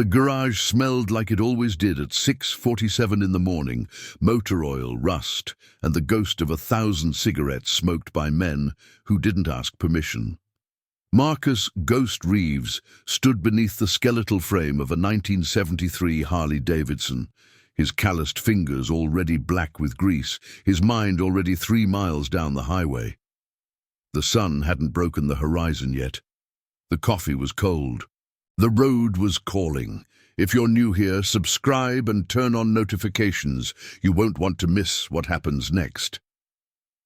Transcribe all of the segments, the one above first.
The garage smelled like it always did at 6:47 in the morning, motor oil, rust, and the ghost of 1,000 cigarettes smoked by men who didn't ask permission. Marcus "Ghost" Reeves stood beneath the skeletal frame of a 1973 Harley-Davidson, his calloused fingers already black with grease, his mind already 3 miles down the highway. The sun hadn't broken the horizon yet. The coffee was cold. The road was calling. If you're new here, subscribe and turn on notifications. You won't want to miss what happens next.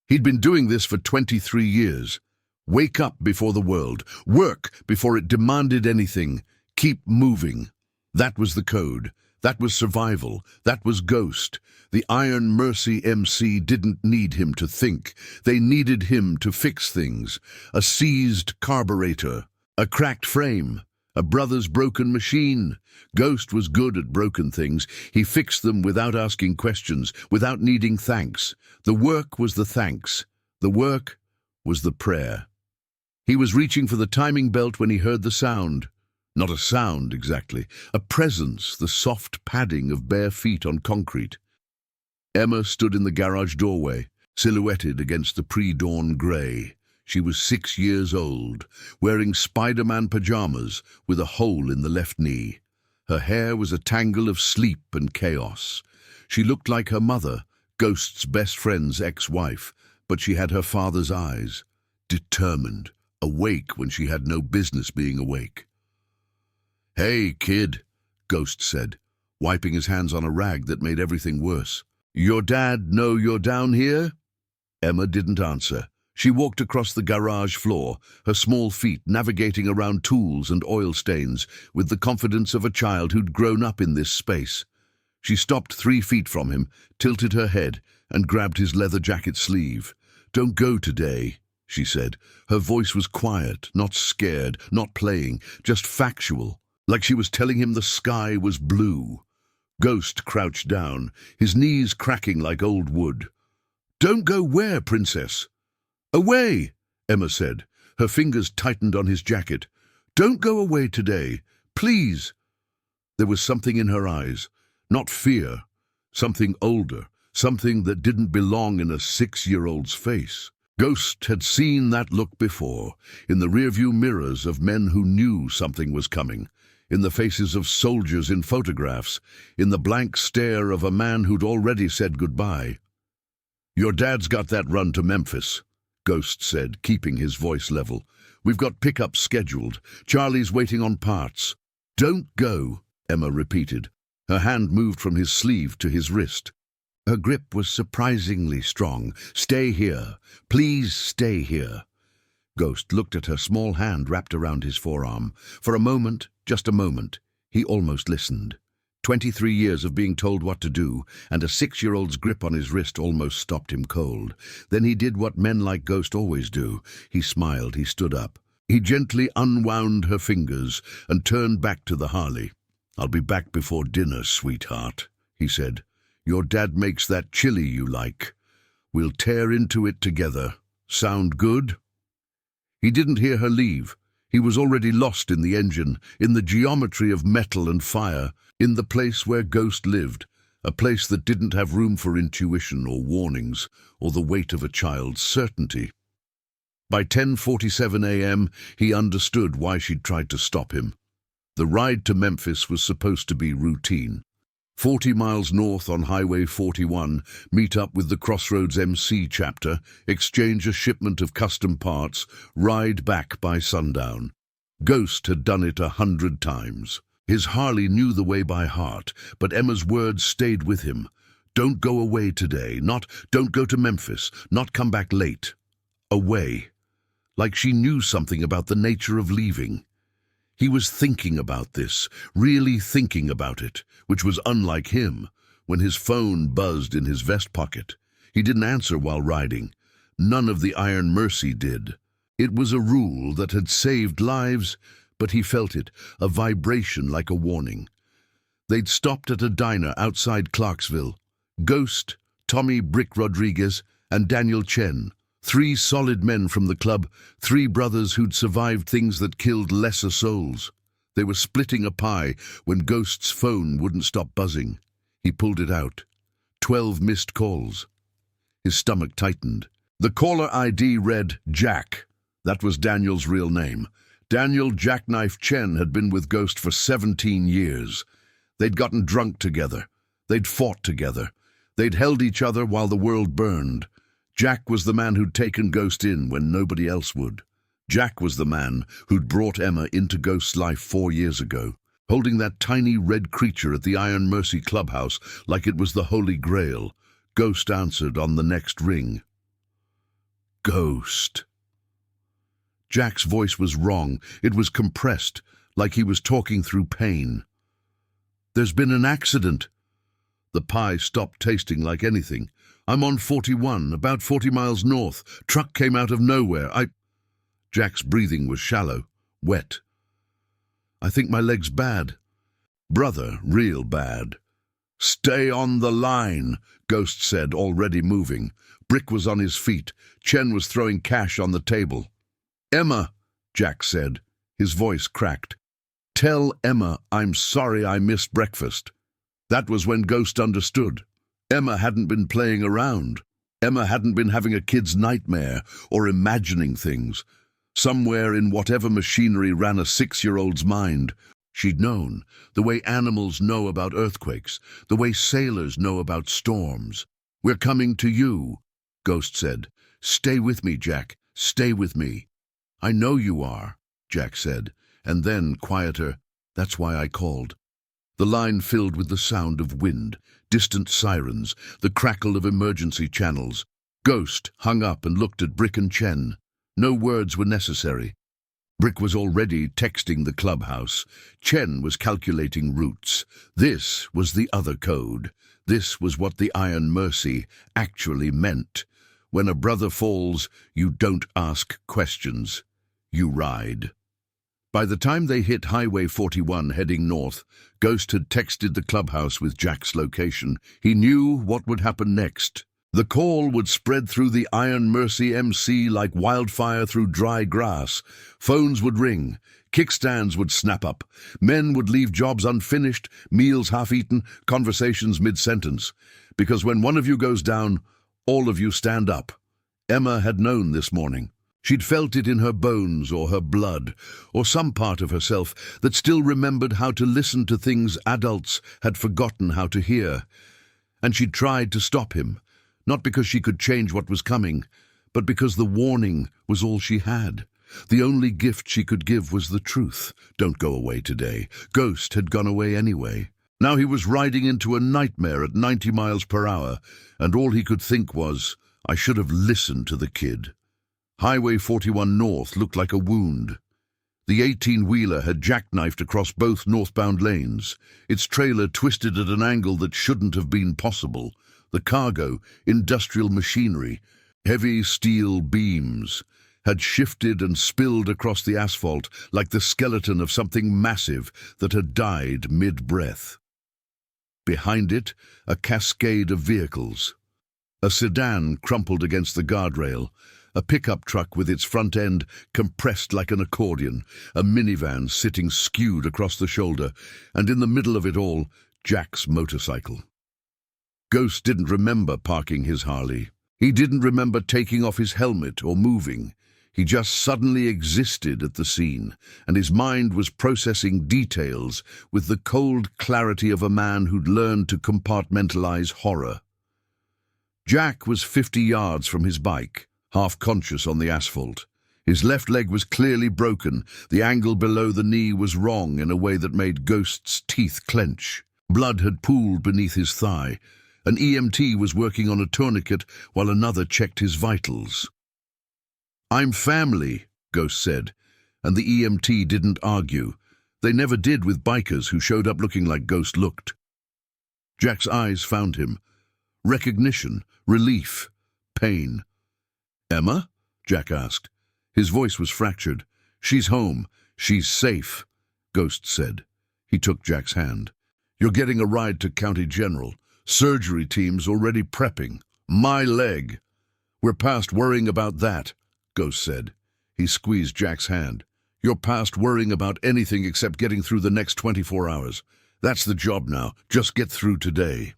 He'd been doing this for 23 years. Wake up before the world. Work before it demanded anything. Keep moving. That was the code. That was survival. That was Ghost. The Iron Mercy MC didn't need him to think. They needed him to fix things. A seized carburetor. A cracked frame. A brother's broken machine. Ghost was good at broken things. He fixed them without asking questions, without needing thanks. The work was the thanks. The work was the prayer. He was reaching for the timing belt when he heard the sound. Not a sound, exactly. A presence, the soft padding of bare feet on concrete. Emma stood in the garage doorway, silhouetted against the pre-dawn grey. She was 6 years old, wearing Spider-Man pajamas with a hole in the left knee. Her hair was a tangle of sleep and chaos. She looked like her mother, Ghost's best friend's ex-wife, but she had her father's eyes, determined, awake when she had no business being awake. "Hey, kid," Ghost said, wiping his hands on a rag that made everything worse. "Your dad know you're down here?" Emma didn't answer. She walked across the garage floor, her small feet navigating around tools and oil stains with the confidence of a child who'd grown up in this space. She stopped 3 feet from him, tilted her head, and grabbed his leather jacket sleeve. "Don't go today," she said. Her voice was quiet, not scared, not playing, just factual, like she was telling him the sky was blue. Ghost crouched down, his knees cracking like old wood. "Don't go where, princess?" "Away," Emma said. Her fingers tightened on his jacket. "Don't go away today, please." There was something in her eyes, not fear, something older, something that didn't belong in a 6-year-old's face. Ghost had seen that look before, in the rearview mirrors of men who knew something was coming, in the faces of soldiers in photographs, in the blank stare of a man who'd already said goodbye. "Your dad's got that run to Memphis," Ghost said, keeping his voice level. "We've got pickups scheduled. Charlie's waiting on parts." "Don't go," Emma repeated. Her hand moved from his sleeve to his wrist. Her grip was surprisingly strong. "Stay here. Please stay here." Ghost looked at her small hand wrapped around his forearm. For a moment, just a moment, he almost listened. 23 years of being told what to do, and a 6-year-old's grip on his wrist almost stopped him cold. Then he did what men like Ghost always do. He smiled, he stood up. He gently unwound her fingers and turned back to the Harley. "I'll be back before dinner, sweetheart," he said. "Your dad makes that chili you like. We'll tear into it together. Sound good?" He didn't hear her leave. He was already lost in the engine, in the geometry of metal and fire, in the place where Ghost lived, a place that didn't have room for intuition or warnings, or the weight of a child's certainty. By 10:47 a.m., he understood why she'd tried to stop him. The ride to Memphis was supposed to be routine. 40 miles north on Highway 41, meet up with the Crossroads MC chapter, exchange a shipment of custom parts, ride back by sundown. Ghost had done it 100 times. His Harley knew the way by heart, but Emma's words stayed with him. "Don't go away today," not "don't go to Memphis," not "come back late." Away. Like she knew something about the nature of leaving. He was thinking about this, really thinking about it, which was unlike him, when his phone buzzed in his vest pocket. He didn't answer while riding. None of the Iron Mercy did. It was a rule that had saved lives, but he felt it, a vibration like a warning. They'd stopped at a diner outside Clarksville. Ghost, Tommy Brick Rodriguez, and Daniel Chen. 3 solid men from the club, 3 brothers who'd survived things that killed lesser souls. They were splitting a pie when Ghost's phone wouldn't stop buzzing. He pulled it out. 12 missed calls. His stomach tightened. The caller ID read Jack. That was Daniel's real name. Daniel Jackknife Chen had been with Ghost for 17 years. They'd gotten drunk together. They'd fought together. They'd held each other while the world burned. Jack was the man who'd taken Ghost in when nobody else would. Jack was the man who'd brought Emma into Ghost's life 4 years ago, holding that tiny red creature at the Iron Mercy clubhouse like it was the Holy Grail. Ghost answered on the next ring. Ghost. Jack's voice was wrong. It was compressed, like he was talking through pain. There's been an accident. The pie stopped tasting like anything. I'm on 41, about 40 miles north. Truck came out of nowhere. Jack's breathing was shallow, wet. I think my leg's bad. Brother, real bad. Stay on the line, Ghost said, already moving. Brick was on his feet. Chen was throwing cash on the table. Emma, Jack said. His voice cracked. Tell Emma I'm sorry I missed breakfast. That was when Ghost understood. Emma hadn't been playing around. Emma hadn't been having a kid's nightmare or imagining things. Somewhere in whatever machinery ran a 6-year-old's mind, she'd known, the way animals know about earthquakes, the way sailors know about storms. We're coming to you, Ghost said. Stay with me, Jack. Stay with me. I know you are, Jack said, and then, quieter, that's why I called. The line filled with the sound of wind, distant sirens, the crackle of emergency channels. Ghost hung up and looked at Brick and Chen. No words were necessary. Brick was already texting the clubhouse. Chen was calculating routes. This was the other code. This was what the Iron Mercy actually meant. When a brother falls, you don't ask questions. You ride. By the time they hit Highway 41 heading north, Ghost had texted the clubhouse with Jack's location. He knew what would happen next. The call would spread through the Iron Mercy MC like wildfire through dry grass. Phones would ring. Kickstands would snap up. Men would leave jobs unfinished, meals half-eaten, conversations mid-sentence. Because when one of you goes down, all of you stand up. Emma had known this morning. She'd felt it in her bones or her blood, or some part of herself that still remembered how to listen to things adults had forgotten how to hear. And she'd tried to stop him, not because she could change what was coming, but because the warning was all she had. The only gift she could give was the truth. Don't go away today. Ghost had gone away anyway. Now he was riding into a nightmare at 90 miles per hour, and all he could think was, I should have listened to the kid. Highway 41 North looked like a wound. The 18-wheeler had jackknifed across both northbound lanes. Its trailer twisted at an angle that shouldn't have been possible. The cargo, industrial machinery, heavy steel beams, had shifted and spilled across the asphalt like the skeleton of something massive that had died mid-breath. Behind it, a cascade of vehicles. A sedan crumpled against the guardrail, a pickup truck with its front end compressed like an accordion, a minivan sitting skewed across the shoulder, and in the middle of it all, Jack's motorcycle. Ghost didn't remember parking his Harley. He didn't remember taking off his helmet or moving. He just suddenly existed at the scene, and his mind was processing details with the cold clarity of a man who'd learned to compartmentalize horror. Jack was 50 yards from his bike, half conscious on the asphalt. His left leg was clearly broken. The angle below the knee was wrong in a way that made Ghost's teeth clench. Blood had pooled beneath his thigh. An EMT was working on a tourniquet while another checked his vitals. I'm family, Ghost said, and the EMT didn't argue. They never did with bikers who showed up looking like Ghost looked. Jack's eyes found him. Recognition, relief, pain. Emma? Jack asked. His voice was fractured. She's home. She's safe, Ghost said. He took Jack's hand. You're getting a ride to County General. Surgery team's already prepping. My leg. We're past worrying about that, Ghost said. He squeezed Jack's hand. You're past worrying about anything except getting through the next 24 hours. That's the job now. Just get through today."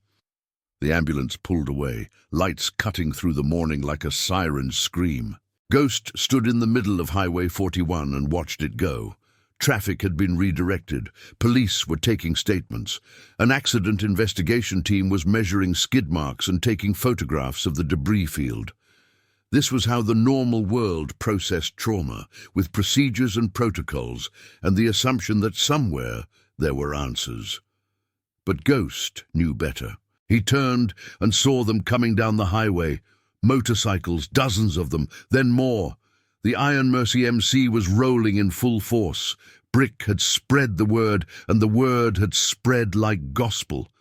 The ambulance pulled away, lights cutting through the morning like a siren's scream. Ghost stood in the middle of Highway 41 and watched it go. Traffic had been redirected. Police were taking statements. An accident investigation team was measuring skid marks and taking photographs of the debris field. This was how the normal world processed trauma, with procedures and protocols, and the assumption that somewhere there were answers. But Ghost knew better. He turned and saw them coming down the highway. Motorcycles, dozens of them, then more. The Iron Mercy MC was rolling in full force. Brick had spread the word, and the word had spread like gospel.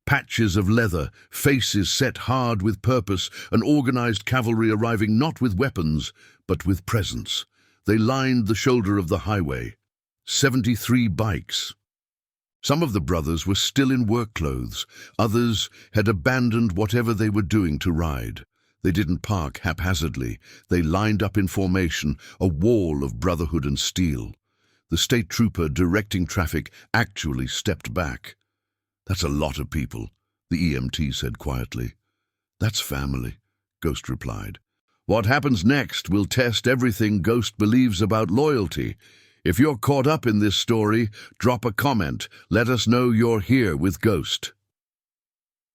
Patches of leather, faces set hard with purpose, an organized cavalry arriving not with weapons, but with presence. They lined the shoulder of the highway. 73 bikes. Some of the brothers were still in work clothes. Others had abandoned whatever they were doing to ride. They didn't park haphazardly. They lined up in formation, a wall of brotherhood and steel. The state trooper directing traffic actually stepped back. "That's a lot of people," the EMT said quietly. "That's family," Ghost replied. "What happens next will test everything Ghost believes about loyalty. If you're caught up in this story, drop a comment. Let us know you're here with Ghost."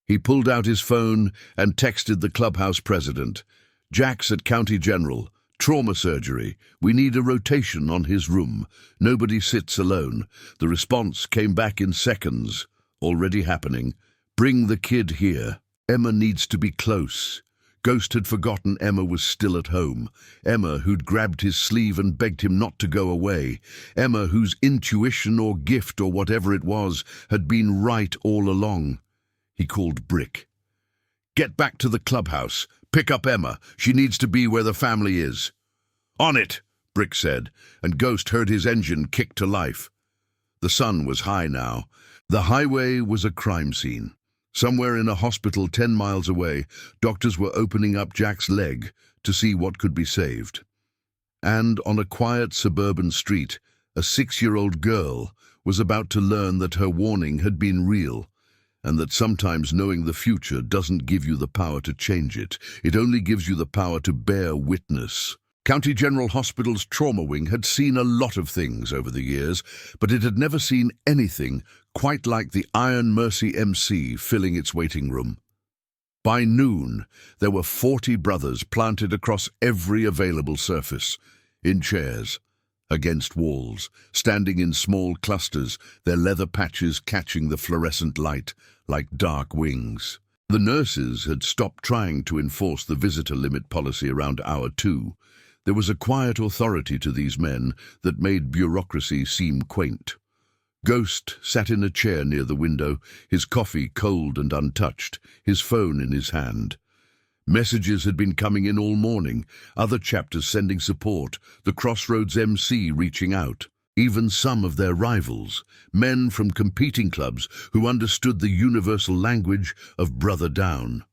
He pulled out his phone and texted the clubhouse president. "Jack's at County General. Trauma surgery. We need a rotation on his room. Nobody sits alone." The response came back in seconds. "Already happening. Bring the kid here. Emma needs to be close." Ghost had forgotten Emma was still at home. Emma, who'd grabbed his sleeve and begged him not to go away. Emma, whose intuition or gift or whatever it was had been right all along. He called Brick. "Get back to the clubhouse. Pick up Emma. She needs to be where the family is." "On it," Brick said, and Ghost heard his engine kick to life. The sun was high now. The highway was a crime scene. Somewhere in a hospital 10 miles away, doctors were opening up Jack's leg to see what could be saved. And on a quiet suburban street, a 6-year-old girl was about to learn that her warning had been real, and that sometimes knowing the future doesn't give you the power to change it. It only gives you the power to bear witness. County General Hospital's trauma wing had seen a lot of things over the years, but it had never seen anything quite like the Iron Mercy MC filling its waiting room. By noon, there were 40 brothers planted across every available surface, in chairs, against walls, standing in small clusters, their leather patches catching the fluorescent light like dark wings. The nurses had stopped trying to enforce the visitor limit policy around hour 2. There was a quiet authority to these men that made bureaucracy seem quaint. Ghost sat in a chair near the window, his coffee cold and untouched, his phone in his hand. Messages had been coming in all morning, other chapters sending support, the Crossroads MC reaching out. Even some of their rivals, men from competing clubs who understood the universal language of brother down.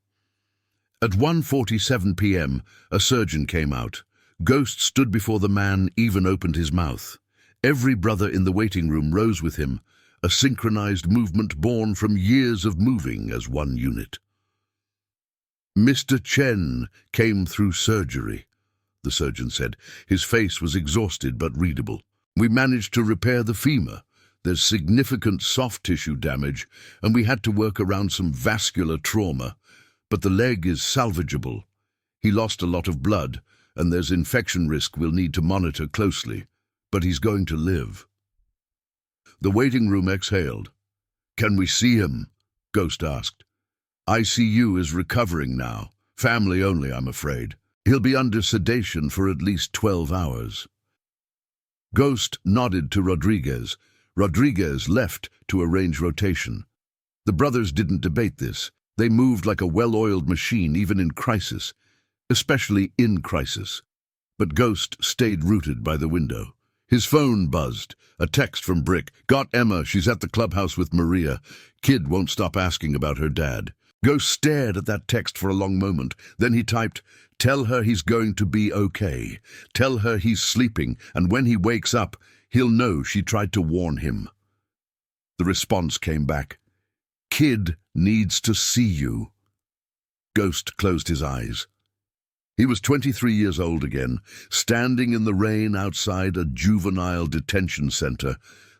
At 1:47 p.m., a surgeon came out. Ghost stood before the man, even opened his mouth. Every brother in the waiting room rose with him, a synchronized movement born from years of moving as one unit. "Mr. Chen came through surgery," the surgeon said. His face was exhausted but readable. "We managed to repair the femur. There's significant soft tissue damage, and we had to work around some vascular trauma, but the leg is salvageable. He lost a lot of blood, and there's infection risk we'll need to monitor closely, but he's going to live." The waiting room exhaled. "Can we see him?" Ghost asked. "ICU is recovering now. Family only, I'm afraid. He'll be under sedation for at least 12 hours. Ghost nodded to Rodriguez. Rodriguez left to arrange rotation. The brothers didn't debate this. They moved like a well-oiled machine even in crisis, especially in crisis. But Ghost stayed rooted by the window. His phone buzzed. A text from Brick. "Got Emma. She's at the clubhouse with Maria. Kid won't stop asking about her dad." Ghost stared at that text for a long moment. Then he typed, Tell her he's going to be okay. Tell her he's sleeping, and when he wakes up, he'll know she tried to warn him." The response came back. "Kid needs to see you." Ghost closed his eyes. He was 23 years old again, standing in the rain outside a juvenile detention center,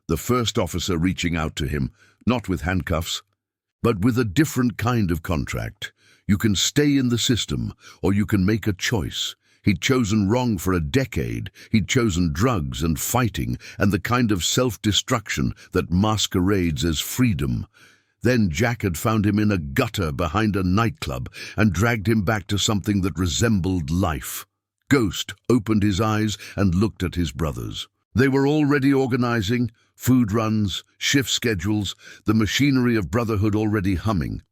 the first officer reaching out to him, not with handcuffs, but with a different kind of contract. You can stay in the system, or you can make a choice. He'd chosen wrong for a decade. He'd chosen drugs and fighting and the kind of self-destruction that masquerades as freedom. Then Jack had found him in a gutter behind a nightclub and dragged him back to something that resembled life. Ghost opened his eyes and looked at his brothers. They were already organizing, food runs, shift schedules, the machinery of brotherhood already humming.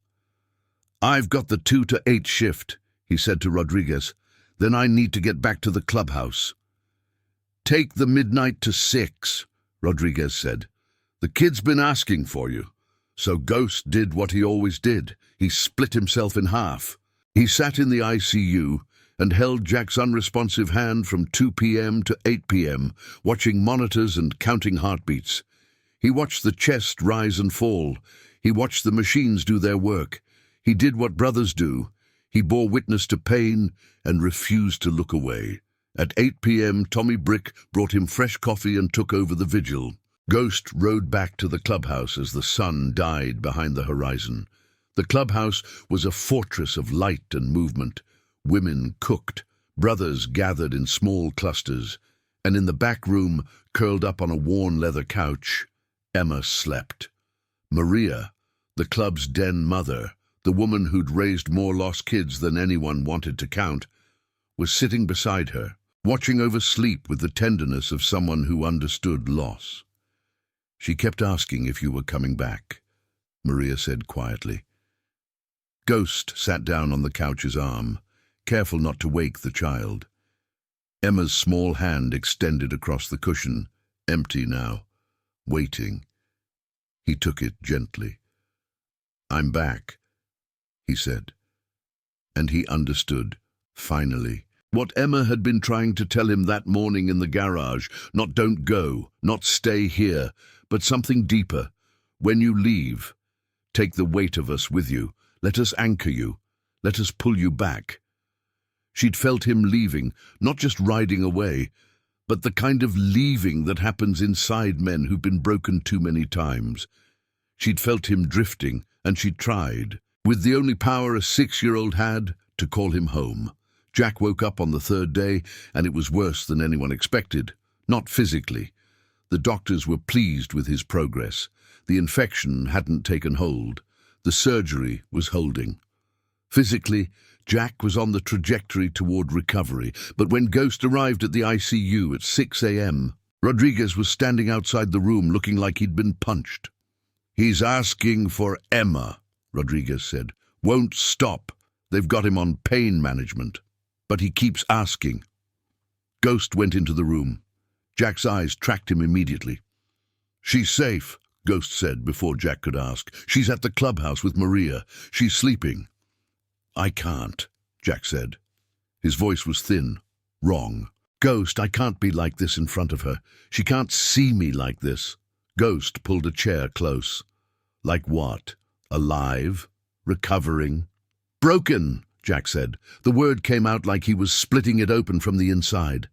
"I've got the 2 to 8 shift," he said to Rodriguez. "Then I need to get back to the clubhouse." "Take the midnight to 6, Rodriguez said. "The kid's been asking for you." So Ghost did what he always did. He split himself in half. He sat in the ICU and held Jack's unresponsive hand from 2 p.m. to 8 p.m., watching monitors and counting heartbeats. He watched the chest rise and fall. He watched the machines do their work. He did what brothers do. He bore witness to pain and refused to look away. At 8 p.m., Tommy Brick brought him fresh coffee and took over the vigil. Ghost rode back to the clubhouse as the sun died behind the horizon. The clubhouse was a fortress of light and movement. Women cooked, brothers gathered in small clusters, and in the back room, curled up on a worn leather couch, Emma slept. Maria, the club's den mother, the woman who'd raised more lost kids than anyone wanted to count, was sitting beside her, watching over sleep with the tenderness of someone who understood loss. "She kept asking if you were coming back," Maria said quietly. Ghost sat down on the couch's arm, careful not to wake the child. Emma's small hand extended across the cushion, empty now, waiting. He took it gently. "I'm back," he said. And he understood, finally, what Emma had been trying to tell him that morning in the garage. Not "don't go," not "stay here," but something deeper. When you leave, take the weight of us with you. Let us anchor you. Let us pull you back. She'd felt him leaving, not just riding away, but the kind of leaving that happens inside men who've been broken too many times. She'd felt him drifting, and she'd tried, with the only power a 6-year-old had, to call him home. Jack woke up on the 3rd day, and it was worse than anyone expected. Not physically. The doctors were pleased with his progress. The infection hadn't taken hold. The surgery was holding. Physically, Jack was on the trajectory toward recovery, but when Ghost arrived at the ICU at 6 a.m., Rodriguez was standing outside the room looking like he'd been punched. "He's asking for Emma," Rodriguez said. "Won't stop. They've got him on pain management. But he keeps asking." Ghost went into the room. Jack's eyes tracked him immediately. "She's safe," Ghost said before Jack could ask. "She's at the clubhouse with Maria. She's sleeping." "I can't," Jack said. His voice was thin, wrong. "Ghost, I can't be like this in front of her. She can't see me like this." Ghost pulled a chair close. "Like what? Alive? Recovering?" "Broken," Jack said. The word came out like he was splitting it open from the inside.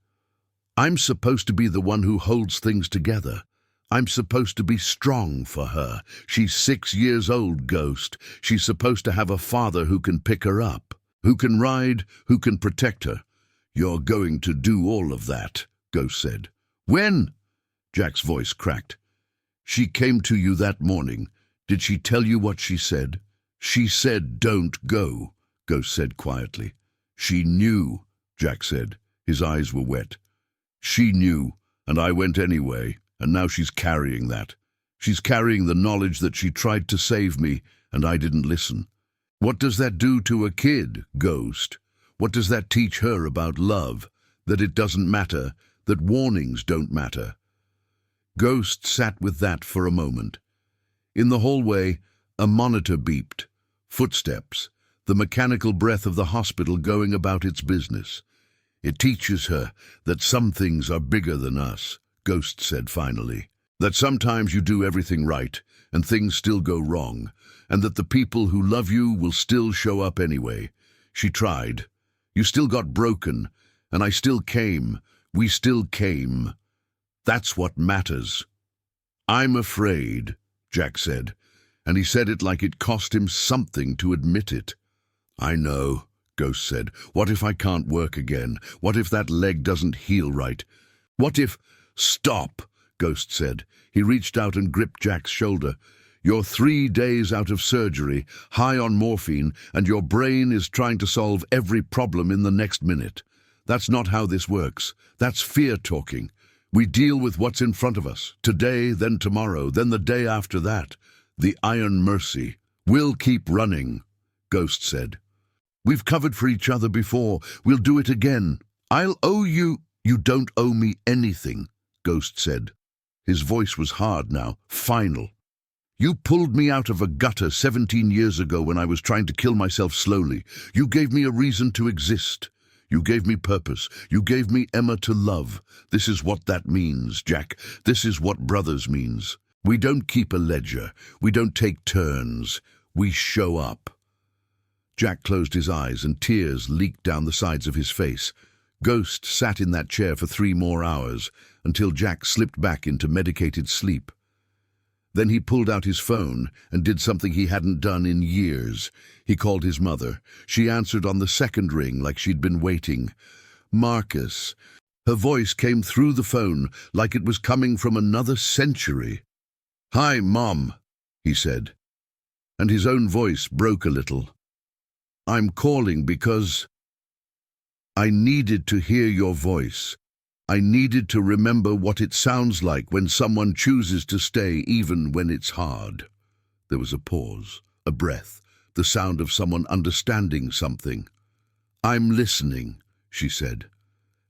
"I'm supposed to be the one who holds things together. I'm supposed to be strong for her. She's 6 years old, Ghost. She's supposed to have a father who can pick her up, who can ride, who can protect her. You're going to do all of that," Ghost said. "When?" Jack's voice cracked. "She came to you that morning. Did she tell you what she said?" "She said don't go," Ghost said quietly. "She knew," Jack said. His eyes were wet. "She knew, and I went anyway, and now she's carrying that. She's carrying the knowledge that she tried to save me, and I didn't listen. What does that do to a kid, Ghost? What does that teach her about love? That it doesn't matter, that warnings don't matter?" Ghost sat with that for a moment. In the hallway, a monitor beeped. Footsteps. the mechanical breath of the hospital going about its business. It teaches her that some things are bigger than us, Ghost said finally. That sometimes you do everything right, and things still go wrong, and that the people who love you will still show up anyway. She tried. You still got broken, and I still came. We still came. That's what matters. I'm afraid, Jack said, and he said it like it cost him something to admit it. I know, Ghost said. What if I can't work again? What if that leg doesn't heal right? What if— Stop, Ghost said. He reached out and gripped Jack's shoulder. You're 3 days out of surgery, high on morphine, and your brain is trying to solve every problem in the next minute. That's not how this works. That's fear talking. We deal with what's in front of us, today, then tomorrow, then the day after that. The iron mercy. We'll keep running, Ghost said. We've covered for each other before. We'll do it again. I'll owe you— You don't owe me anything, Ghost said. His voice was hard now, final. You pulled me out of a gutter 17 years ago when I was trying to kill myself slowly. You gave me a reason to exist. You gave me purpose. You gave me Emma to love. This is what that means, Jack. This is what brothers means. We don't keep a ledger. We don't take turns. We show up. Jack closed his eyes and tears leaked down the sides of his face. Ghost sat in that chair for 3 more hours, until Jack slipped back into medicated sleep. Then he pulled out his phone and did something he hadn't done in years. He called his mother. She answered on the second ring like she'd been waiting. Marcus. Her voice came through the phone like it was coming from another century. Hi, Mom, he said, and his own voice broke a little. I'm calling because I needed to hear your voice. I needed to remember what it sounds like when someone chooses to stay even when it's hard. There was a pause, a breath, the sound of someone understanding something. I'm listening, she said.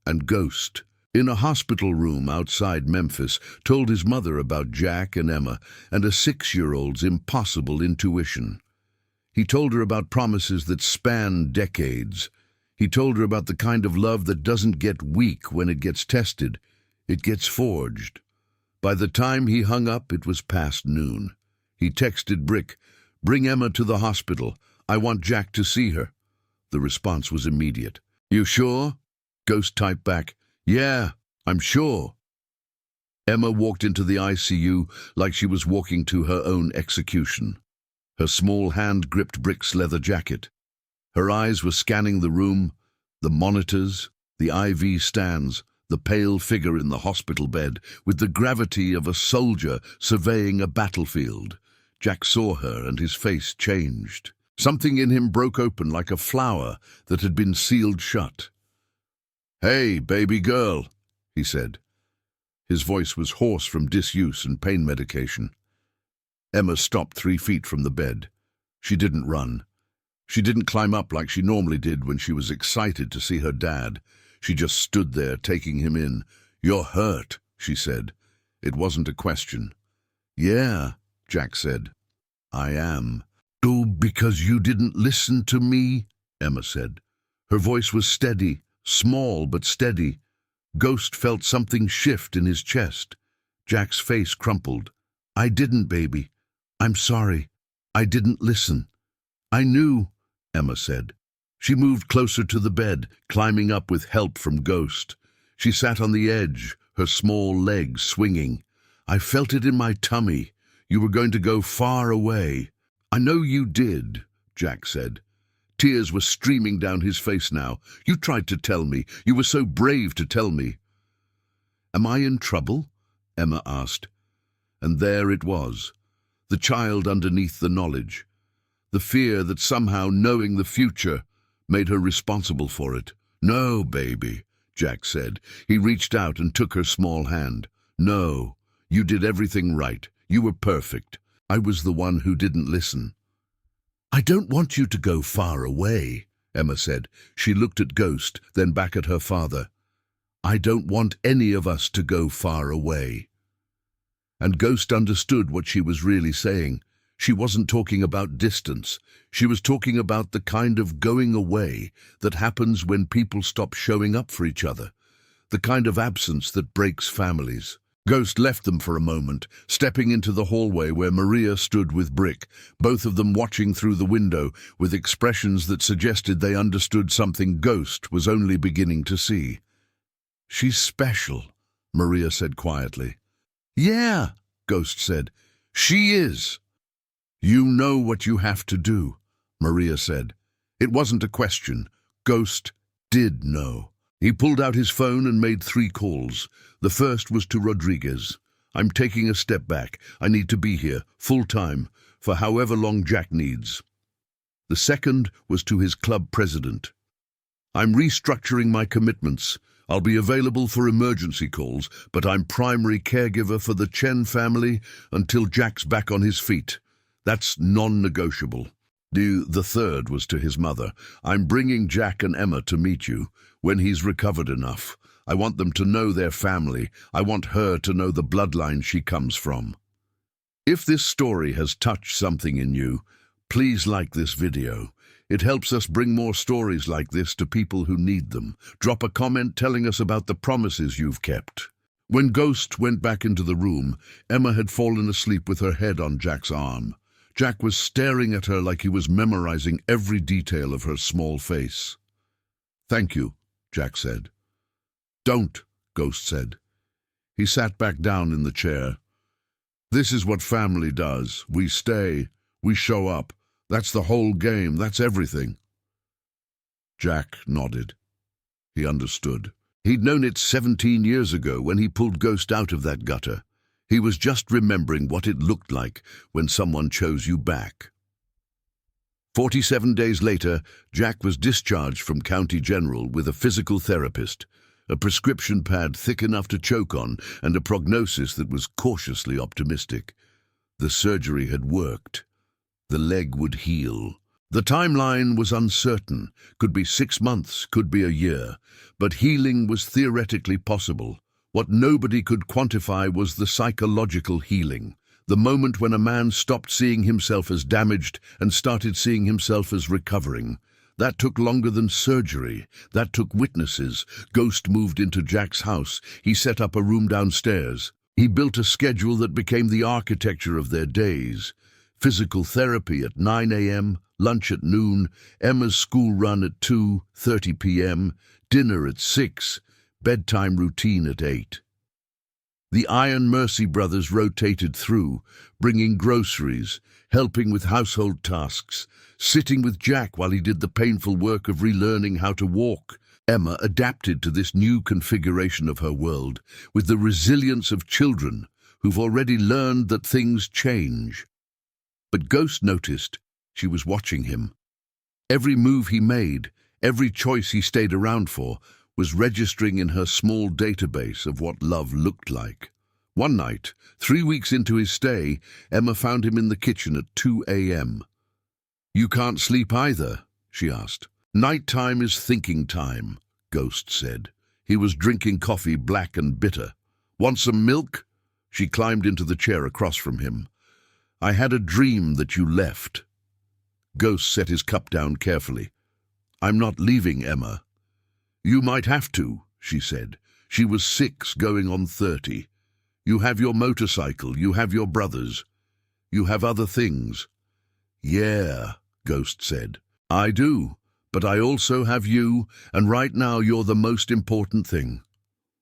And Ghost, in a hospital room outside Memphis, told his mother about Jack and Emma and a 6-year-old's impossible intuition. He told her about promises that span decades. He told her about the kind of love that doesn't get weak when it gets tested. It gets forged. By the time he hung up, it was past noon. He texted Brick, "Bring Emma to the hospital. I want Jack to see her." The response was immediate. You sure? Ghost typed back, Yeah, I'm sure. Emma walked into the ICU like she was walking to her own execution. Her small hand gripped Brick's leather jacket. Her eyes were scanning the room, the monitors, the IV stands, the pale figure in the hospital bed, with the gravity of a soldier surveying a battlefield. Jack saw her and his face changed. Something in him broke open like a flower that had been sealed shut. Hey, baby girl, he said. His voice was hoarse from disuse and pain medication. Emma stopped 3 feet from the bed. She didn't run. She didn't climb up like she normally did when she was excited to see her dad. She just stood there, taking him in. You're hurt, she said. It wasn't a question. Yeah, Jack said. I am. Oh, because you didn't listen to me, Emma said. Her voice was steady, small but steady. Ghost felt something shift in his chest. Jack's face crumpled. I didn't, baby. I'm sorry. I didn't listen. I knew, Emma said. She moved closer to the bed, climbing up with help from Ghost. She sat on the edge, her small legs swinging. I felt it in my tummy. You were going to go far away. I know you did, Jack said. Tears were streaming down his face now. You tried to tell me. You were so brave to tell me. Am I in trouble? Emma asked. And there it was, the child underneath the knowledge. The fear that somehow knowing the future made her responsible for it. No, baby, Jack said. He reached out and took her small hand. No, you did everything right. You were perfect. I was the one who didn't listen. I don't want you to go far away, Emma said. She looked at Ghost, then back at her father. I don't want any of us to go far away. And Ghost understood what she was really saying. She wasn't talking about distance. She was talking about the kind of going away that happens when people stop showing up for each other, the kind of absence that breaks families. Ghost left them for a moment, stepping into the hallway where Maria stood with Brick, both of them watching through the window with expressions that suggested they understood something Ghost was only beginning to see. "She's special," Maria said quietly. "Yeah," Ghost said. "She is." "You know what you have to do," Maria said. It wasn't a question. Ghost did know. He pulled out his phone and made 3 calls. The first was to Rodriguez. "I'm taking a step back. I need to be here, full time, for however long Jack needs." The second was to his club president. "I'm restructuring my commitments. I'll be available for emergency calls, but I'm primary caregiver for the Chen family until Jack's back on his feet. That's non-negotiable." The third was to his mother. "I'm bringing Jack and Emma to meet you when he's recovered enough. I want them to know their family. I want her to know the bloodline she comes from." If this story has touched something in you, please like this video. It helps us bring more stories like this to people who need them. Drop a comment telling us about the promises you've kept. When Ghost went back into the room, Emma had fallen asleep with her head on Jack's arm. Jack was staring at her like he was memorizing every detail of her small face. "Thank you," Jack said. "Don't," Ghost said. He sat back down in the chair. "This is what family does. We stay. We show up. That's the whole game. That's everything." Jack nodded. He understood. He'd known it 17 years ago when he pulled Ghost out of that gutter. He was just remembering what it looked like when someone chose you back. 47 days later, Jack was discharged from County General with a physical therapist, a prescription pad thick enough to choke on, and a prognosis that was cautiously optimistic. The surgery had worked. The leg would heal. The timeline was uncertain. Could be 6 months, could be a year. But healing was theoretically possible. What nobody could quantify was the psychological healing, the moment when a man stopped seeing himself as damaged and started seeing himself as recovering. That took longer than surgery. That took witnesses. Ghost moved into Jack's house. He set up a room downstairs. He built a schedule that became the architecture of their days. Physical therapy at 9 a.m., lunch at noon, Emma's school run at 2:30 p.m., dinner at 6, bedtime routine at 8. The Iron Mercy brothers rotated through, bringing groceries, helping with household tasks, sitting with Jack while he did the painful work of relearning how to walk. Emma adapted to this new configuration of her world with the resilience of children who've already learned that things change. But Ghost noticed she was watching him. Every move he made, every choice he stayed around for, was registering in her small database of what love looked like. One night, 3 weeks into his stay, Emma found him in the kitchen at 2 a.m. "You can't sleep either?" she asked. "Nighttime is thinking time," Ghost said. He was drinking coffee, black and bitter. "Want some milk?" She climbed into the chair across from him. "I had a dream that you left." Ghost set his cup down carefully. "I'm not leaving, Emma." "You might have to," she said. She was 6 going on 30. "You have your motorcycle, you have your brothers. You have other things." "Yeah," Ghost said. "I do, but I also have you, and right now you're the most important thing."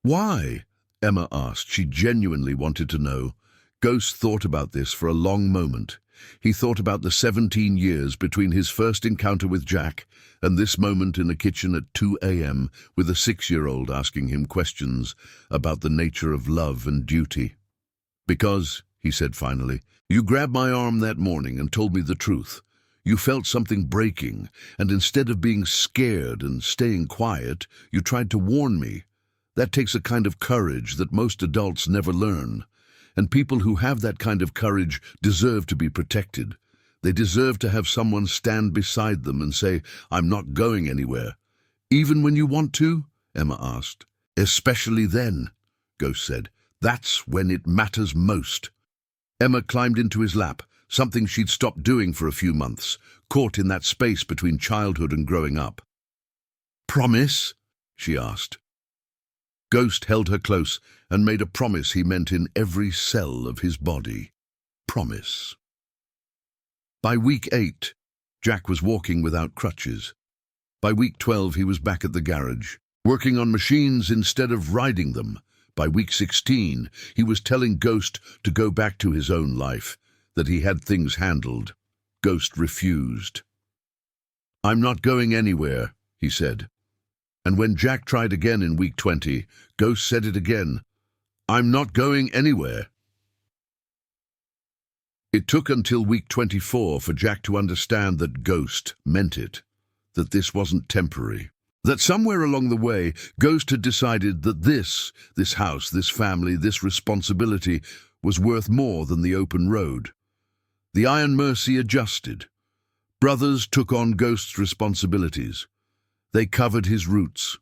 "Why?" Emma asked. She genuinely wanted to know. Ghost thought about this for a long moment. He thought about the 17 years between his first encounter with Jack and this moment in a kitchen at 2 a.m. with a 6-year-old asking him questions about the nature of love and duty. "Because," he said finally, "you grabbed my arm that morning and told me the truth. You felt something breaking, and instead of being scared and staying quiet, you tried to warn me. That takes a kind of courage that most adults never learn. And people who have that kind of courage deserve to be protected. They deserve to have someone stand beside them and say, 'I'm not going anywhere.'" "Even when you want to?" Emma asked. "Especially then," Ghost said. "That's when it matters most." Emma climbed into his lap, something she'd stopped doing for a few months, caught in that space between childhood and growing up. "Promise?" she asked. Ghost held her close and made a promise he meant in every cell of his body. Promise. By week 8, Jack was walking without crutches. By week 12, he was back at the garage, working on machines instead of riding them. By week 16, he was telling Ghost to go back to his own life, that he had things handled. Ghost refused. "I'm not going anywhere," he said. And when Jack tried again in week 20, Ghost said it again. "I'm not going anywhere." It took until week 24 for Jack to understand that Ghost meant it, that this wasn't temporary. That somewhere along the way, Ghost had decided that this house, this family, this responsibility was worth more than the open road. The Iron Mercy adjusted. Brothers took on Ghost's responsibilities. They covered his roots.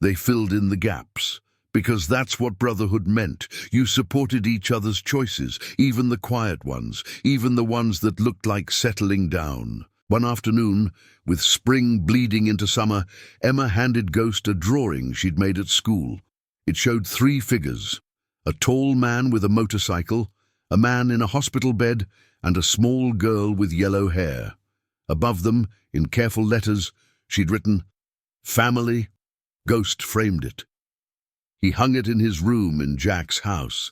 They filled in the gaps. Because that's what brotherhood meant. You supported each other's choices, even the quiet ones, even the ones that looked like settling down. One afternoon, with spring bleeding into summer, Emma handed Ghost a drawing she'd made at school. It showed 3 figures: a tall man with a motorcycle, a man in a hospital bed, and a small girl with yellow hair. Above them, in careful letters, she'd written, "Family." Ghost framed it. He hung it in his room in Jack's house.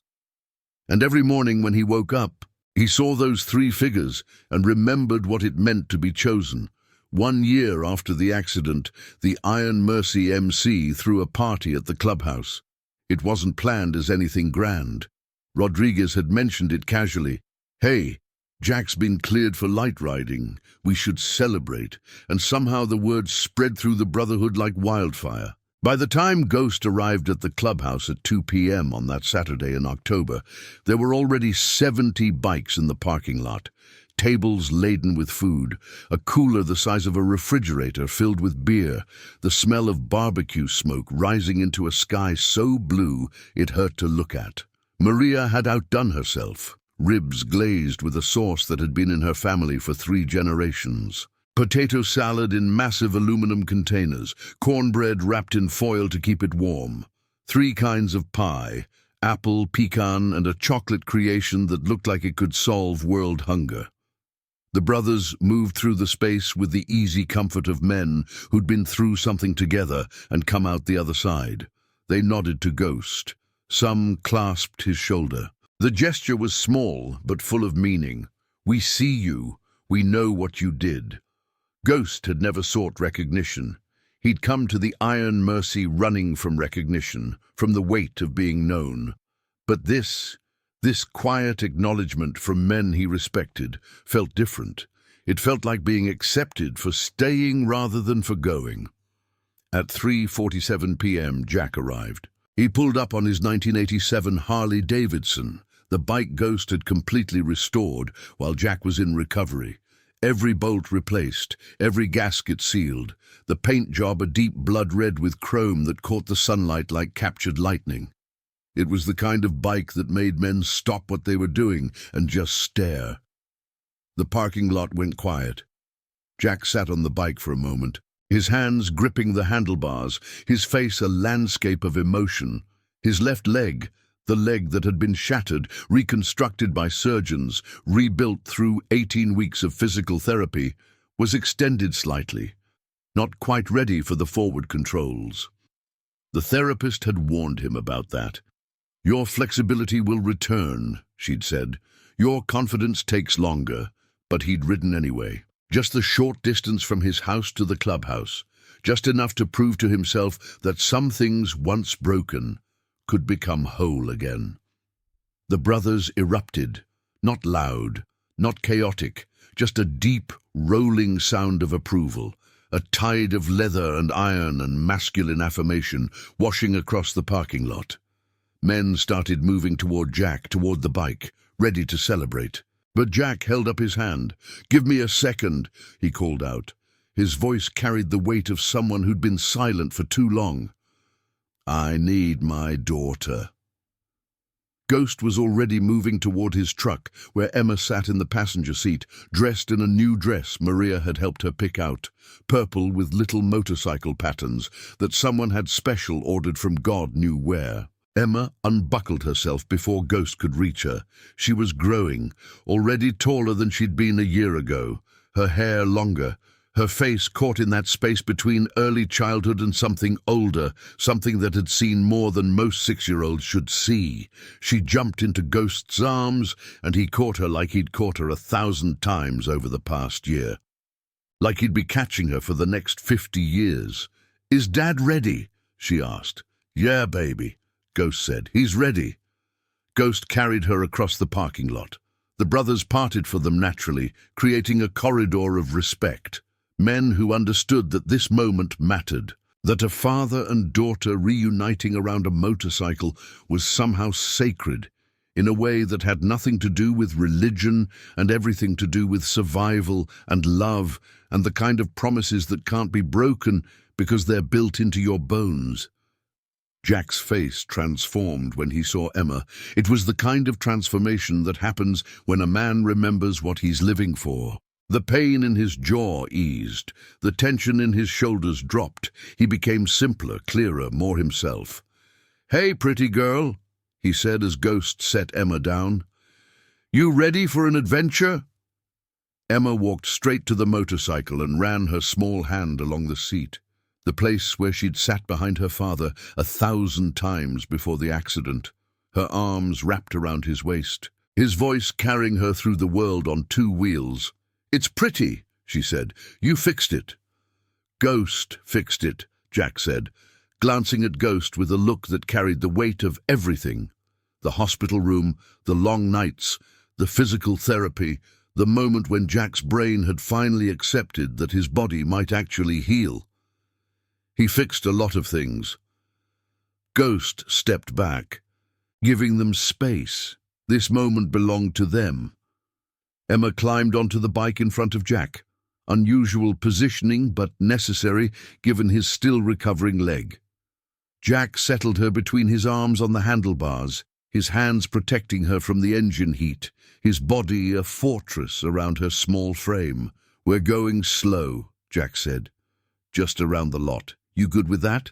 And every morning when he woke up, he saw those 3 figures and remembered what it meant to be chosen. 1 year after the accident, the Iron Mercy MC threw a party at the clubhouse. It wasn't planned as anything grand. Rodriguez had mentioned it casually. "Hey, Jack's been cleared for light riding. We should celebrate." And somehow the word spread through the brotherhood like wildfire. By the time Ghost arrived at the clubhouse at 2 p.m. on that Saturday in October, there were already 70 bikes in the parking lot, tables laden with food, a cooler the size of a refrigerator filled with beer, the smell of barbecue smoke rising into a sky so blue it hurt to look at. Maria had outdone herself, ribs glazed with a sauce that had been in her family for 3 generations. Potato salad in massive aluminum containers, cornbread wrapped in foil to keep it warm. 3 kinds of pie, apple, pecan, and a chocolate creation that looked like it could solve world hunger. The brothers moved through the space with the easy comfort of men who'd been through something together and come out the other side. They nodded to Ghost. Some clasped his shoulder. The gesture was small, but full of meaning. "We see you. We know what you did." Ghost had never sought recognition. He'd come to the Iron Mercy running from recognition, from the weight of being known. But this quiet acknowledgement from men he respected felt different. It felt like being accepted for staying rather than for going. At 3:47 p.m., Jack arrived. He pulled up on his 1987 Harley Davidson, the bike Ghost had completely restored while Jack was in recovery. Every bolt replaced, every gasket sealed, the paint job a deep blood red with chrome that caught the sunlight like captured lightning. It was the kind of bike that made men stop what they were doing and just stare. The parking lot went quiet. Jack sat on the bike for a moment, his hands gripping the handlebars, his face a landscape of emotion. His left leg, the leg that had been shattered, reconstructed by surgeons, rebuilt through 18 weeks of physical therapy, was extended slightly, not quite ready for the forward controls. The therapist had warned him about that. "Your flexibility will return," she'd said. "Your confidence takes longer." But he'd ridden anyway, just the short distance from his house to the clubhouse, just enough to prove to himself that some things once broken could become whole again. The brothers erupted, not loud, not chaotic, just a deep, rolling sound of approval, a tide of leather and iron and masculine affirmation washing across the parking lot. Men started moving toward Jack, toward the bike, ready to celebrate. But Jack held up his hand. "Give me a second," he called out. His voice carried the weight of someone who'd been silent for too long. "I need my daughter." Ghost was already moving toward his truck, where Emma sat in the passenger seat, dressed in a new dress Maria had helped her pick out, purple with little motorcycle patterns that someone had special ordered from God knew where. Emma unbuckled herself before Ghost could reach her. She was growing, already taller than she'd been a year ago, her hair longer, her face caught in that space between early childhood and something older, something that had seen more than most six-year-olds should see. She jumped into Ghost's arms, and he caught her like he'd caught her 1,000 times over the past year. Like he'd be catching her for the next 50 years. "Is Dad ready?" she asked. "Yeah, baby," Ghost said. "He's ready." Ghost carried her across the parking lot. The brothers parted for them naturally, creating a corridor of respect. Men who understood that this moment mattered, that a father and daughter reuniting around a motorcycle was somehow sacred, in a way that had nothing to do with religion and everything to do with survival and love and the kind of promises that can't be broken because they're built into your bones. Jack's face transformed when he saw Emma. It was the kind of transformation that happens when a man remembers what he's living for. The pain in his jaw eased, the tension in his shoulders dropped. He became simpler, clearer, more himself. "Hey, pretty girl," he said as Ghost set Emma down. "You ready for an adventure?" Emma walked straight to the motorcycle and ran her small hand along the seat, the place where she'd sat behind her father 1,000 times before the accident, her arms wrapped around his waist, his voice carrying her through the world on 2 wheels. "It's pretty," she said. "You fixed it." "Ghost fixed it," Jack said, glancing at Ghost with a look that carried the weight of everything. The hospital room, the long nights, the physical therapy, the moment when Jack's brain had finally accepted that his body might actually heal. He fixed a lot of things. Ghost stepped back, giving them space. This moment belonged to them. Emma climbed onto the bike in front of Jack. Unusual positioning, but necessary, given his still recovering leg. Jack settled her between his arms on the handlebars, his hands protecting her from the engine heat, his body a fortress around her small frame. "We're going slow," Jack said. "Just around the lot. You good with that?"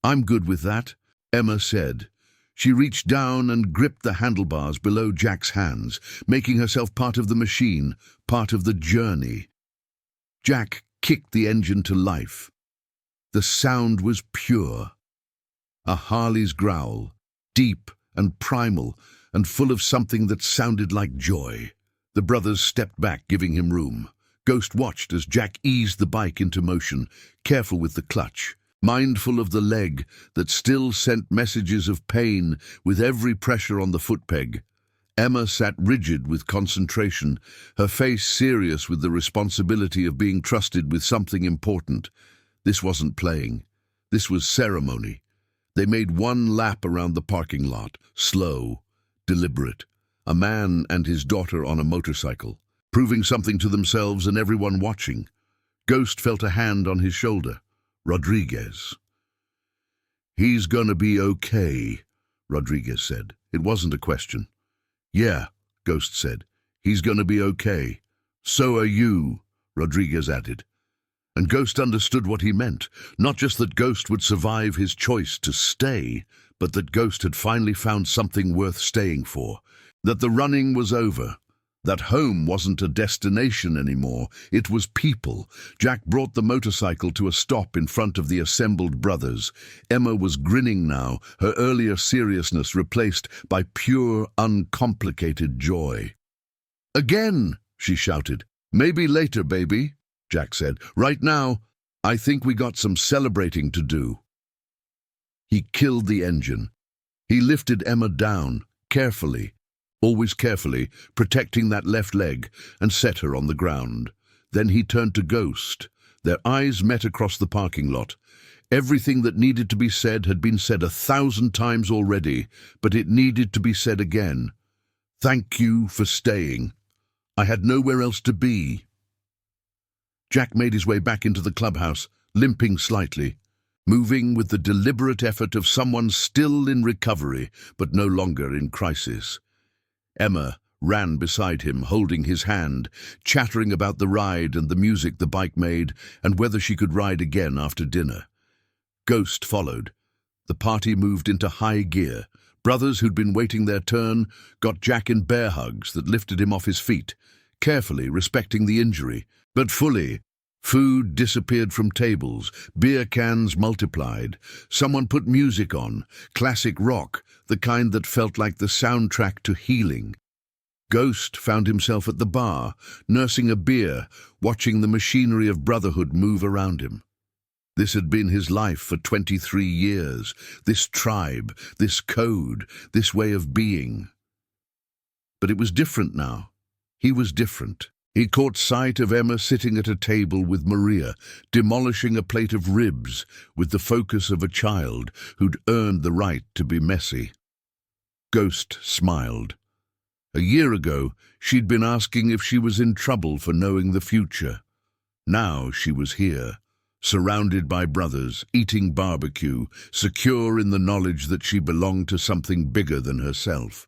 "I'm good with that," Emma said. She reached down and gripped the handlebars below Jack's hands, making herself part of the machine, part of the journey. Jack kicked the engine to life. The sound was pure. A Harley's growl, deep and primal, and full of something that sounded like joy. The brothers stepped back, giving him room. Ghost watched as Jack eased the bike into motion, careful with the clutch, mindful of the leg that still sent messages of pain with every pressure on the footpeg. Emma sat rigid with concentration, her face serious with the responsibility of being trusted with something important. This wasn't playing. This was ceremony. They made 1 lap around the parking lot, slow, deliberate. A man and his daughter on a motorcycle, proving something to themselves and everyone watching. Ghost felt a hand on his shoulder. Rodriguez. "He's gonna be okay," Rodriguez said. It wasn't a question. "Yeah," Ghost said. "He's gonna be okay. So are you," Rodriguez added. And Ghost understood what he meant. Not just that Ghost would survive his choice to stay, but that Ghost had finally found something worth staying for. That the running was over. That home wasn't a destination anymore, it was people. Jack brought the motorcycle to a stop in front of the assembled brothers. Emma was grinning now, her earlier seriousness replaced by pure, uncomplicated joy. "Again!" she shouted. "Maybe later, baby," Jack said. "Right now, I think we got some celebrating to do." He killed the engine. He lifted Emma down, carefully, always carefully, protecting that left leg, and set her on the ground. Then he turned to Ghost. Their eyes met across the parking lot. Everything that needed to be said had been said 1,000 times already, but it needed to be said again. "Thank you for staying. I had nowhere else to be." Jack made his way back into the clubhouse, limping slightly. moving with the deliberate effort of someone still in recovery, but no longer in crisis. Emma ran beside him, holding his hand, chattering about the ride and the music the bike made, and whether she could ride again after dinner. Ghost followed. The party moved into high gear. Brothers who'd been waiting their turn got Jack in bear hugs that lifted him off his feet, carefully respecting the injury, but fully. Food disappeared from tables, beer cans multiplied. Someone put music on, classic rock, the kind that felt like the soundtrack to healing. Ghost found himself at the bar, nursing a beer, watching the machinery of brotherhood move around him. This had been his life for 23 years, this tribe, this code, this way of being. But it was different now. He was different. He caught sight of Emma sitting at a table with Maria, demolishing a plate of ribs with the focus of a child who'd earned the right to be messy. Ghost smiled. A year ago, she'd been asking if she was in trouble for knowing the future. Now she was here, surrounded by brothers, eating barbecue, secure in the knowledge that she belonged to something bigger than herself.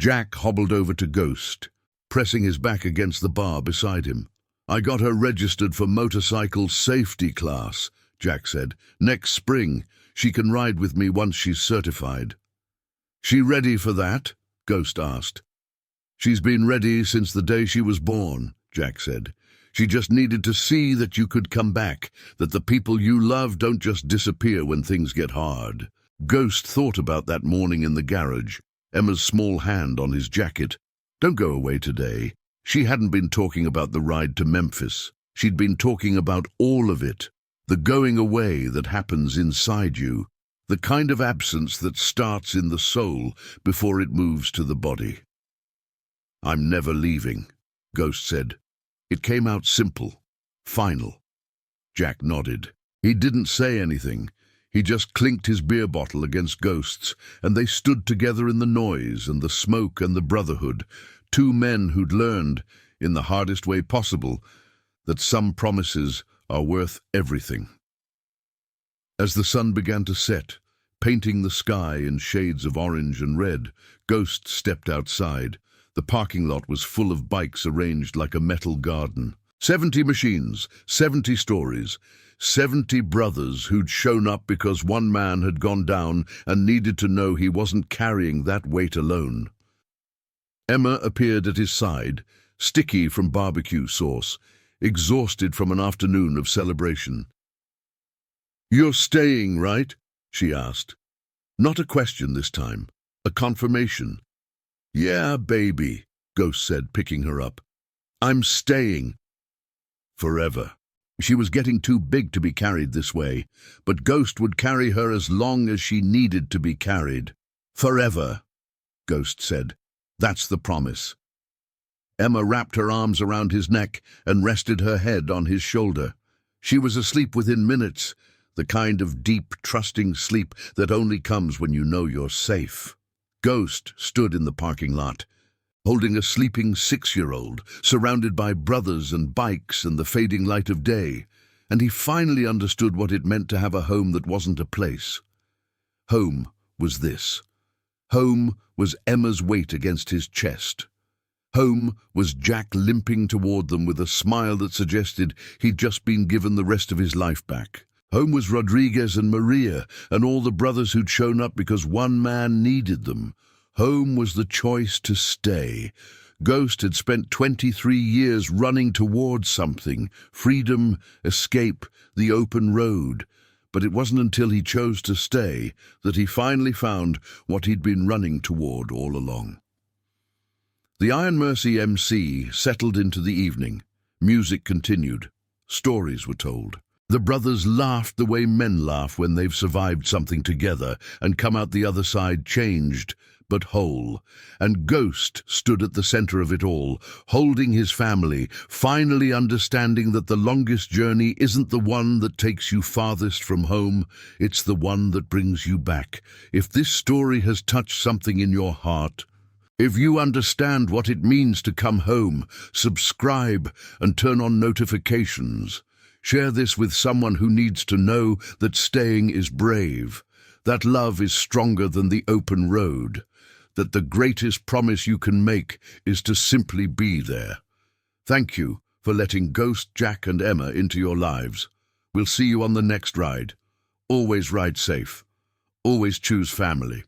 Jack hobbled over to Ghost, pressing his back against the bar beside him. "I got her registered for motorcycle safety class," Jack said. "Next spring, she can ride with me once she's certified." "She ready for that?" Ghost asked. "She's been ready since the day she was born," Jack said. "She just needed to see that you could come back, that the people you love don't just disappear when things get hard." Ghost thought about that morning in the garage, Emma's small hand on his jacket. "Don't go away today." She hadn't been talking about the ride to Memphis. She'd been talking about all of it, the going away that happens inside you, the kind of absence that starts in the soul before it moves to the body. "I'm never leaving," Ghost said. It came out simple, final. Jack nodded. He didn't say anything. He just clinked his beer bottle against Ghost's, and they stood together in the noise and the smoke and the brotherhood, two men who'd learned, in the hardest way possible, that some promises are worth everything. As the sun began to set, painting the sky in shades of orange and red, Ghost stepped outside. The parking lot was full of bikes arranged like a metal garden. 70 machines, 70 stories, 70 brothers who'd shown up because one man had gone down and needed to know he wasn't carrying that weight alone. Emma appeared at his side, sticky from barbecue sauce, exhausted from an afternoon of celebration. "You're staying, right?" she asked. Not a question this time, a confirmation. "Yeah, baby," Ghost said, picking her up. "I'm staying. Forever." She was getting too big to be carried this way, but Ghost would carry her as long as she needed to be carried. "Forever," Ghost said. "That's the promise." Emma wrapped her arms around his neck and rested her head on his shoulder. She was asleep within minutes, the kind of deep, trusting sleep that only comes when you know you're safe. Ghost stood in the parking lot, holding a sleeping 6-year-old, surrounded by brothers and bikes and the fading light of day, and he finally understood what it meant to have a home that wasn't a place. Home was this. Home was Emma's weight against his chest. Home was Jack limping toward them with a smile that suggested he'd just been given the rest of his life back. Home was Rodriguez and Maria and all the brothers who'd shown up because one man needed them. Home was the choice to stay. Ghost had spent 23 years running towards something, freedom, escape, the open road. But it wasn't until he chose to stay that he finally found what he'd been running toward all along. The Iron Mercy MC settled into the evening. Music continued. Stories were told. The brothers laughed the way men laugh when they've survived something together and come out the other side changed, but whole. And Ghost stood at the center of it all, holding his family, finally understanding that the longest journey isn't the one that takes you farthest from home, it's the one that brings you back. If this story has touched something in your heart, if you understand what it means to come home, subscribe and turn on notifications. Share this with someone who needs to know that staying is brave, that love is stronger than the open road, that the greatest promise you can make is to simply be there. Thank you for letting Ghost, Jack and Emma into your lives. We'll see you on the next ride. Always ride safe. Always choose family.